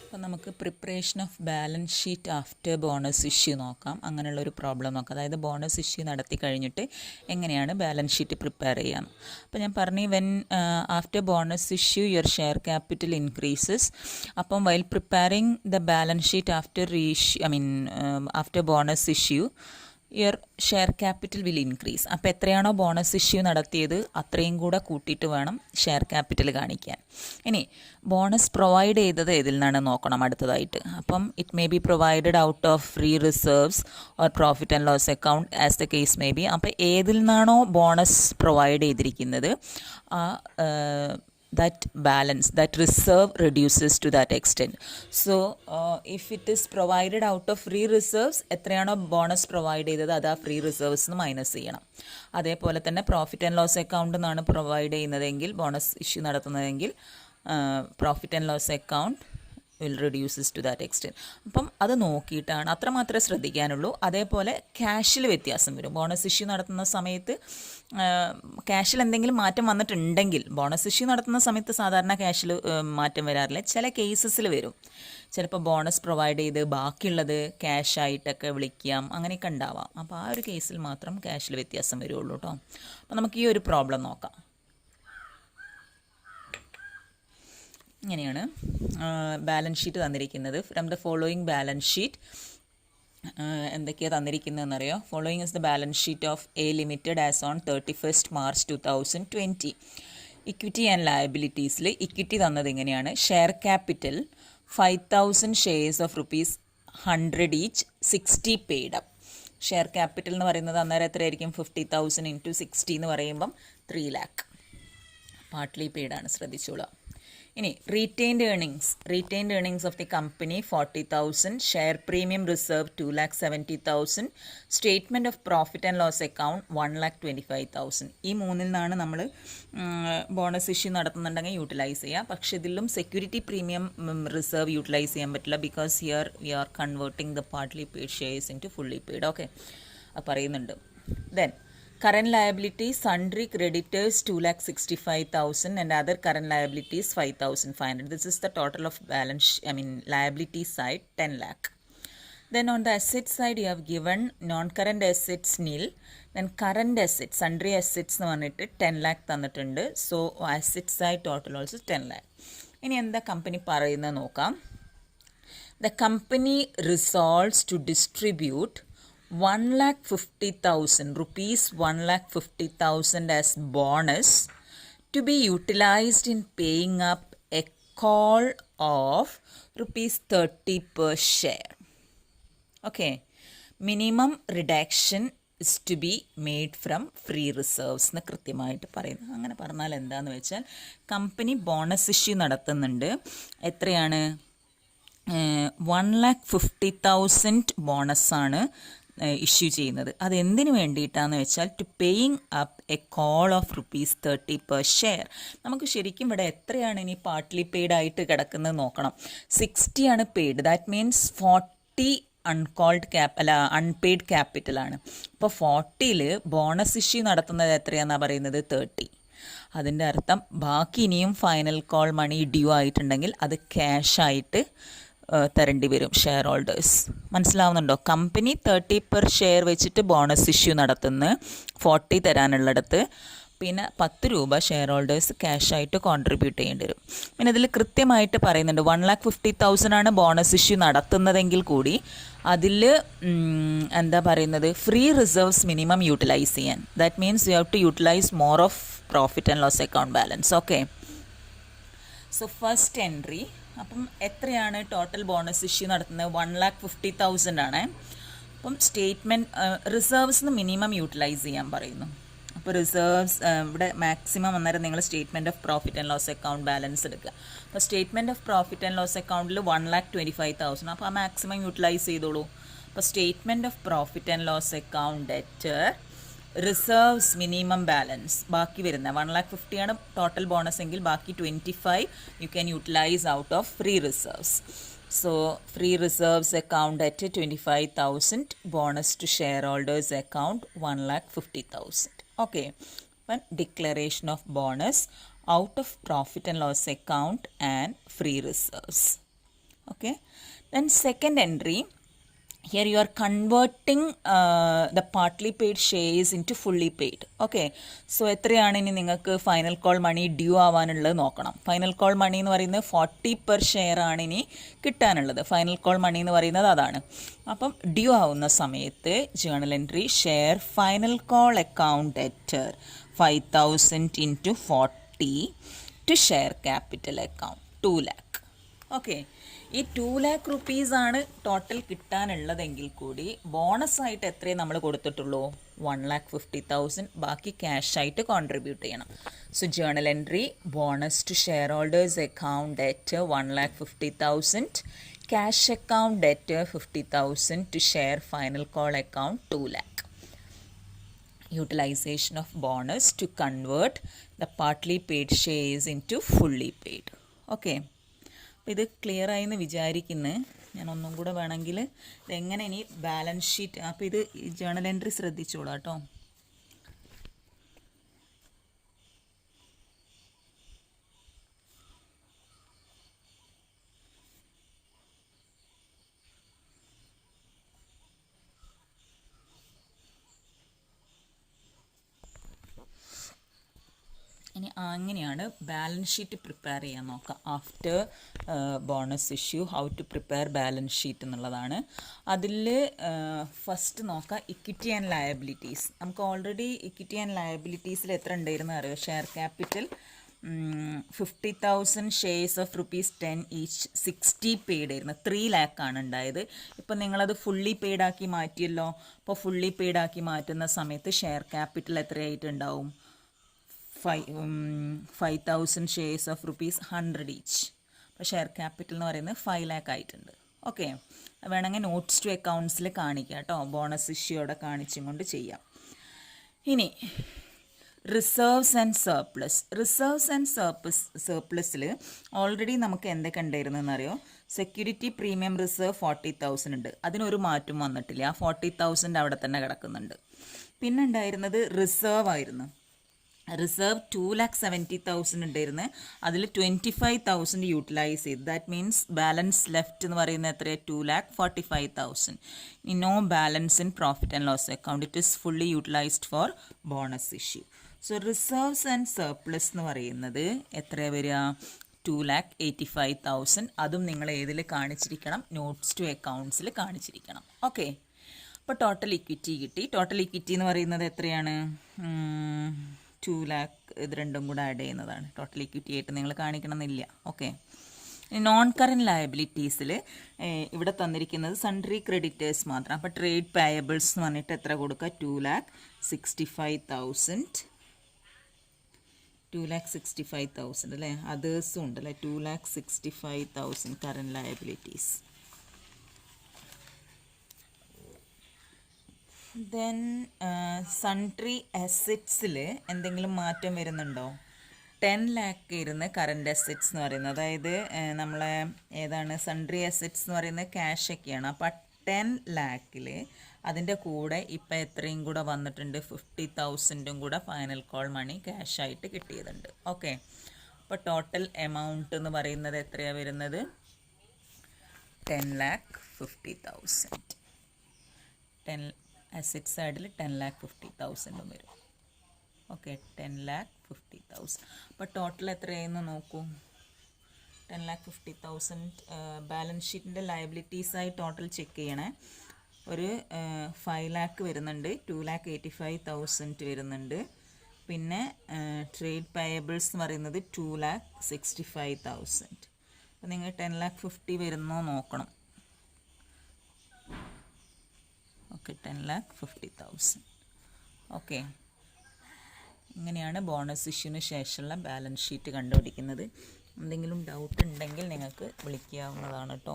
അപ്പോൾ നമുക്ക് preparation of balance sheet after bonus issue നോക്കാം. അങ്ങനെയുള്ളൊരു പ്രോബ്ലം നോക്കാം. അതായത് ബോണസ് ഇഷ്യൂ നടത്തി കഴിഞ്ഞിട്ട് എങ്ങനെയാണ് ബാലൻസ് ഷീറ്റ് പ്രിപ്പയർ ചെയ്യാം. അപ്പോൾ ഞാൻ പറഞ്ഞു when after bonus issue your share capital increases. അപ്പം while preparing the balance sheet after bonus issue your share capital will increase. അപ്പോൾ എത്രയാണോ ബോണസ് ഇഷ്യൂ നടത്തിയത് അത്രയും കൂടെ കൂട്ടിയിട്ട് വേണം ഷെയർ ക്യാപിറ്റൽ കാണിക്കാൻ. ഇനി ബോണസ് പ്രൊവൈഡ് ചെയ്തത് ഏതിൽ നിന്നാണ് നോക്കണം അടുത്തതായിട്ട്. അപ്പം it may be provided out of free reserves or profit and loss account as the case may be. അപ്പോൾ ഏതിൽ നിന്നാണോ ബോണസ് പ്രൊവൈഡ് ചെയ്തിരിക്കുന്നത് that reserve reduces to that extent. So if it is provided out of free reserves, എത്രയാണോ bonus provide ചെയ്തത് അത് ആ free reserves minus ചെയ്യണം. അതേപോലെ തന്നെ പ്രോഫിറ്റ് ആൻഡ് ലോസ് അക്കൗണ്ട് നിന്നാണ് പ്രൊവൈഡ് ചെയ്യുന്നതെങ്കിൽ ബോണസ് ഇഷ്യൂ നടത്തുന്നതെങ്കിൽ profit and loss account will reduces to that extent. അപ്പം അത് നോക്കിയിട്ടാണ്, അത്രമാത്രമേ ശ്രദ്ധിക്കാനുള്ളൂ. അതേപോലെ ക്യാഷിൽ വ്യത്യാസം വരും. ബോണസ് ഇഷ്യൂ നടത്തുന്ന സമയത്ത് ക്യാഷിൽ എന്തെങ്കിലും മാറ്റം വന്നിട്ടുണ്ടെങ്കിൽ, ബോണസ് ഇഷ്യൂ നടത്തുന്ന സമയത്ത് സാധാരണ ക്യാഷിൽ മാറ്റം വരാറില്ല, ചില കേസസിൽ വരും. ചിലപ്പോൾ ബോണസ് പ്രൊവൈഡ് ചെയ്ത് ബാക്കിയുള്ളത് ക്യാഷായിട്ടൊക്കെ വിളിക്കാം, അങ്ങനെയൊക്കെ ഉണ്ടാവാം. അപ്പോൾ ആ ഒരു കേസിൽ മാത്രം ക്യാഷിൽ വ്യത്യാസം വരുള്ളൂ കേട്ടോ. അപ്പോൾ നമുക്ക് ഈ ഒരു പ്രോബ്ലം നോക്കാം. ഇങ്ങനെയാണ് ബാലൻസ് ഷീറ്റ് തന്നിരിക്കുന്നത്. From the following balance sheet എന്തൊക്കെയാണ് തന്നിരിക്കുന്നതെന്നറിയോ? Following is the balance sheet of A Limited as on 31st March 2020. Equity and ലയബിലിറ്റീസിൽ ഇക്വിറ്റി തന്നത് ഇങ്ങനെയാണ്. Share capital 5,000 shares of ₹100 each, 60 paid up. Share capital എന്ന് പറയുന്നത് അന്നേരം എത്രയായിരിക്കും? 50,000 ഇൻറ്റു 60 എന്ന് പറയുമ്പം 3 lakh. പാർട്ട്ലി പെയ്ഡാണ്, ശ്രദ്ധിച്ചോളാം. ഇനി retained earnings of the company 40,000, share premium reserve 2,70,000, statement of profit and loss account 1,25,000. ഈ മൂന്നിൽ നിന്നാണ് നമ്മൾ ബോണസ് ഇഷ്യൂ നടത്തുന്നുണ്ടെങ്കിൽ യൂട്ടിലൈസ് ചെയ്യുക. പക്ഷേ ഇതിലും സെക്യൂരിറ്റി പ്രീമിയം റിസർവ് യൂട്ടിലൈസ് ചെയ്യാൻ പറ്റില്ല, because here we are converting the partly paid shares into fully paid. Okay, അത് പറയുന്നുണ്ട്. Then current liabilities, sundry creditors 2,65,000 and other current liabilities 5,500. This is the total of liability side 10 lakh. Then on the asset side you have given non-current assets nil. Then current assets, sundry assets എന്ന് പറഞ്ഞിട്ട് 10 lakh തന്നിട്ടുണ്ട്. So asset side total also 10 lakh. ഇനി എന്താ company പറയുന്നത് നോക്കാം. The company resolves to distribute 1,50,000 rupees, 1,50,000 as bonus to be utilized in paying up a call of ₹30 per share. Okay, minimum reduction is to be made from free reserves എന്ന് കൃത്യമായിട്ട് പറയുന്നു. അങ്ങനെ പറഞ്ഞാൽ എന്താണെന്ന് വെച്ചാൽ കമ്പനി ബോണസ് ഇഷ്യൂ നടത്തുന്നുണ്ട്. എത്രയാണ്? 1,50,000 ബോണസാണ് issue ചെയ്യുന്നത്. അതെന്തിനു വേണ്ടിയിട്ടാണെന്ന് വെച്ചാൽ to paying up a call of ₹30 per share. നമുക്ക് ശരിക്കും ഇവിടെ എത്രയാണ് ഇനി പാർട്ട്ലി പെയ്ഡ് ആയിട്ട് കിടക്കുന്നത് നോക്കണം. 60 ആണ് പെയ്ഡ്. ദാറ്റ് മീൻസ് 40 അൺപെയ്ഡ് ക്യാപിറ്റലാണ്. അപ്പോൾ 40ൽ ബോണസ് ഇഷ്യൂ നടത്തുന്നത് എത്രയാണെന്നാണ് പറയുന്നത്? 30. അതിൻ്റെ അർത്ഥം ബാക്കി ഇനിയും ഫൈനൽ കോൾ മണി ഡ്യൂ ആയിട്ടുണ്ടെങ്കിൽ അത് ക്യാഷായിട്ട് തരേണ്ടി വരും ഷെയർ ഹോൾഡേഴ്സ്. മനസ്സിലാവുന്നുണ്ടോ? കമ്പനി 30 പെർ ഷെയർ വെച്ചിട്ട് ബോണസ് ഇഷ്യൂ നടത്തുന്നു, 40 തരാനുള്ളിടത്ത് പിന്നെ 10 രൂപ ഷെയർ ഹോൾഡേഴ്സ് ക്യാഷായിട്ട് കോൺട്രിബ്യൂട്ട് ചെയ്യേണ്ടി വരും. പിന്നെ ഇതിൽ കൃത്യമായിട്ട് പറയുന്നുണ്ട് 1,50,000 ആണ് ബോണസ് ഇഷ്യൂ നടത്തുന്നതെങ്കിൽ കൂടി അതിൽ എന്താ പറയുന്നത്? ഫ്രീ റിസർവ്സ് മിനിമം യൂട്ടിലൈസ് ചെയ്യാൻ. That means you have to utilise more of profit and loss account balance. Okay, so first entry. അപ്പം എത്രയാണ് ടോട്ടൽ ബോണസ് ഇഷ്യൂ നടത്തുന്നത്? 1,50,000 ആണ്. അപ്പം റിസർവ്സ് മിനിമം യൂട്ടിലൈസ് ചെയ്യാൻ പറയുന്നു. അപ്പോൾ റിസർവ്സ് ഇവിടെ മാക്സിമം അന്നേരം നിങ്ങൾ statement of profit and loss account balance എടുക്കുക. അപ്പോൾ statement of profit and loss അക്കൗണ്ടിൽ 1,25,000. അപ്പോൾ ആ മാക്സിമം യൂട്ടിലൈസ് ചെയ്തോളൂ. അപ്പോൾ statement of profit and loss account debtor reserves minimum balance ബാക്കി വരുന്ന 1,50,000 ആണ് ടോട്ടൽ ബോണസ് എങ്കിൽ ബാക്കി 25 you can utilise out of free reserves. So free reserves account at 25,000, bonus to shareholders account 1,50,000. Okay, അപ്പം declaration of bonus out of profit and loss account and free reserves. Okay, then second entry, here you are converting the partly paid shares into fully paid. Okay, so എത്രയാണ് ഇനി നിങ്ങൾക്ക് final call money due ആവാനുള്ളത് നോക്കണം. Final call money എന്ന് പറയുന്നത് 40 per share ആണ് ഇനി കിട്ടാനുള്ളത്. Final call money എന്ന് പറയുന്നത് അതാണ്. അപ്പം ഡ്യൂ ആവുന്ന സമയത്ത് journal entry share final call account debtor 5000 into 40 to share capital account 2 lakh. Okay, ഈ 2 lakh rupees ആണ് ടോട്ടൽ കിട്ടാനുള്ളതെങ്കിൽ കൂടി ബോണസ് ആയിട്ട് എത്രയേ നമ്മൾ കൊടുത്തിട്ടുള്ളൂ? 1,50,000. ബാക്കി ക്യാഷ് ആയിട്ട് കോൺട്രിബ്യൂട്ട് ചെയ്യണം. So journal entry bonus to shareholders account ഡെറ്റ് 1,50,000, ക്യാഷ് അക്കൗണ്ട് ഡെറ്റ് 50,000 to share final call account 2 lakh. Utilization of bonus to convert the partly paid shares into fully paid. Okay, അപ്പോൾ ഇത് clear ആയി എന്ന് വിചാരിക്കുന്നു. ഞാൻ ഒന്നും കൂടെ വേണമെങ്കിൽ ഇതെങ്ങനെ ഇനി ബാലൻസ് ഷീറ്റ്, അപ്പോൾ ഇത് ജേണൽ എൻട്രി ശ്രദ്ധിച്ചോളാം കേട്ടോ. ഇനി അങ്ങനെയാണ് ബാലൻസ് ഷീറ്റ് പ്രിപ്പയർ ചെയ്യാൻ നോക്കാം. After bonus issue how to prepare balance sheet എന്നുള്ളതാണ്. അതിൽ ഫസ്റ്റ് നോക്കാം ഇക്വിറ്റി ആൻഡ് ലയബിലിറ്റീസ്. നമുക്ക് ഓൾറെഡി ഇക്വിറ്റി ആൻഡ് ലയബിലിറ്റീസിൽ എത്ര ഉണ്ടായിരുന്നു അറിയോ? Share capital 50,000 shares of ₹10 each 60 paid ആയിരുന്നു. 3 lakh ആണ് ഉണ്ടായത്. ഇപ്പം നിങ്ങളത് ഫുള്ളി പെയ്ഡ് ആക്കി മാറ്റിയല്ലോ. അപ്പോൾ ഫുള്ളി പെയ്ഡ് ആക്കി മാറ്റുന്ന സമയത്ത് ഷെയർ ക്യാപിറ്റൽ എത്രയായിട്ടുണ്ടാവും? 5,000 ഷെയർസ് ഓഫ് ₹100 ഈച്ച്. അപ്പോൾ ഷെയർ ക്യാപിറ്റൽ എന്ന് പറയുന്നത് 5 lakh ആയിട്ടുണ്ട്. ഓക്കെ, വേണമെങ്കിൽ നോട്ട്സ് ടു അക്കൗണ്ട്സിൽ കാണിക്കാം കേട്ടോ. ബോണസ് ഇഷ്യൂടെ കാണിച്ചും കൊണ്ട് ചെയ്യാം. ഇനി reserves and surplus. Reserves and സർപ്ലസിൽ ഓൾറെഡി നമുക്ക് എന്തൊക്കെ ഉണ്ടായിരുന്നെന്ന് അറിയോ? സെക്യൂരിറ്റി പ്രീമിയം റിസർവ് 40,000 ഉണ്ട്. അതിനൊരു മാറ്റം വന്നിട്ടില്ല. ആ 40,000 അവിടെ തന്നെ കിടക്കുന്നുണ്ട്. പിന്നെ ഉണ്ടായിരുന്നത് റിസർവ് ആയിരുന്നു. റിസർവ് 2,70,000 ഉണ്ടായിരുന്നു. അതിൽ 25,000 യൂട്ടിലൈസ് ചെയ്തു. ദാറ്റ് മീൻസ് ബാലൻസ് ലെഫ്റ്റ് എന്ന് പറയുന്നത് എത്രയാണ്? 2,45,000. No balance in profit and loss account. It is fully utilised for bonus issue. So reserves and surplus എന്ന് പറയുന്നത് എത്രയാണ് വരിക? 2,85,000. അതും നിങ്ങൾ ഏതിൽ കാണിച്ചിരിക്കണം? നോട്ട്സ് ടു അക്കൗണ്ട്സിൽ കാണിച്ചിരിക്കണം. ഓക്കെ, അപ്പോൾ ടോട്ടൽ ഇക്വിറ്റി കിട്ടി. ടോട്ടൽ ഇക്വിറ്റി എന്ന് പറയുന്നത് എത്രയാണ്? 2 lakh. ഇത് രണ്ടും കൂടെ ആഡ് ചെയ്യുന്നതാണ്. ടോട്ടൽ ഇക്വിറ്റി ആയിട്ട് നിങ്ങൾ കാണിക്കണമെന്നില്ല. ഓക്കെ, നോൺ കറൻറ്റ് ലയബിലിറ്റീസിൽ ഇവിടെ തന്നിരിക്കുന്നത് സൺട്രി ക്രെഡിറ്റേഴ്സ് മാത്രം. അപ്പോൾ ട്രേഡ് പേയബിൾസ് എന്ന് പറഞ്ഞിട്ട് എത്ര കൊടുക്കുക? 2,65,000. 2,65,000 അല്ലേ? അതേഴ്സും ഉണ്ടല്ലേ? 2,65,000 കറൻറ്റ് ലയബിലിറ്റീസ്. ദെൻ സൺട്രി അസറ്റ്സിൽ എന്തെങ്കിലും മാറ്റം വരുന്നുണ്ടോ? 10 lakh ഇരുന്ന് കറൻറ്റ് അസറ്റ്സ് എന്ന് പറയുന്നത്, അതായത് നമ്മളെ ഏതാണ് സൺട്രി അസറ്റ്സ് എന്ന് പറയുന്നത് ക്യാഷ് ഒക്കെയാണ്. അപ്പോൾ 10 lakh അതിൻ്റെ കൂടെ ഇപ്പം എത്രയും കൂടെ വന്നിട്ടുണ്ട്? 50,000 കൂടെ ഫൈനൽ കോൾ മണി ക്യാഷ് ആയിട്ട് കിട്ടിയതുണ്ട്. ഓക്കെ, അപ്പോൾ ടോട്ടൽ എമൗണ്ട് എന്ന് പറയുന്നത് എത്രയാണ് വരുന്നത്? 10,50,000. 10 അസറ്റ് സൈഡിൽ 10,50,000 വരും. ഓക്കെ, 10,50,000. അപ്പോൾ ടോട്ടൽ എത്രയായിരുന്നു നോക്കൂ? 10,50,000 ബാലൻസ് ഷീറ്റിൻ്റെ ലയബിലിറ്റീസായി ടോട്ടൽ ചെക്ക് ചെയ്യണേ. ഒരു 5 lakh വരുന്നുണ്ട്, 2,85,000 വരുന്നുണ്ട്. പിന്നെ ട്രേഡ് പേയബിൾസ് എന്ന് പറയുന്നത് 2,65,000. അപ്പോൾ നിങ്ങൾ 10,50,000 വരുന്നോ നോക്കണം. ഓക്കെ, 10,50,000. ഓക്കെ, ഇങ്ങനെയാണ് ബോണസ് ഇഷ്യൂന് ശേഷമുള്ള ബാലൻസ് ഷീറ്റ് കണ്ടുപിടിക്കുന്നത്. എന്തെങ്കിലും ഡൗട്ട് ഉണ്ടെങ്കിൽ നിങ്ങൾക്ക് വിളിക്കാവുന്നതാണ് കേട്ടോ.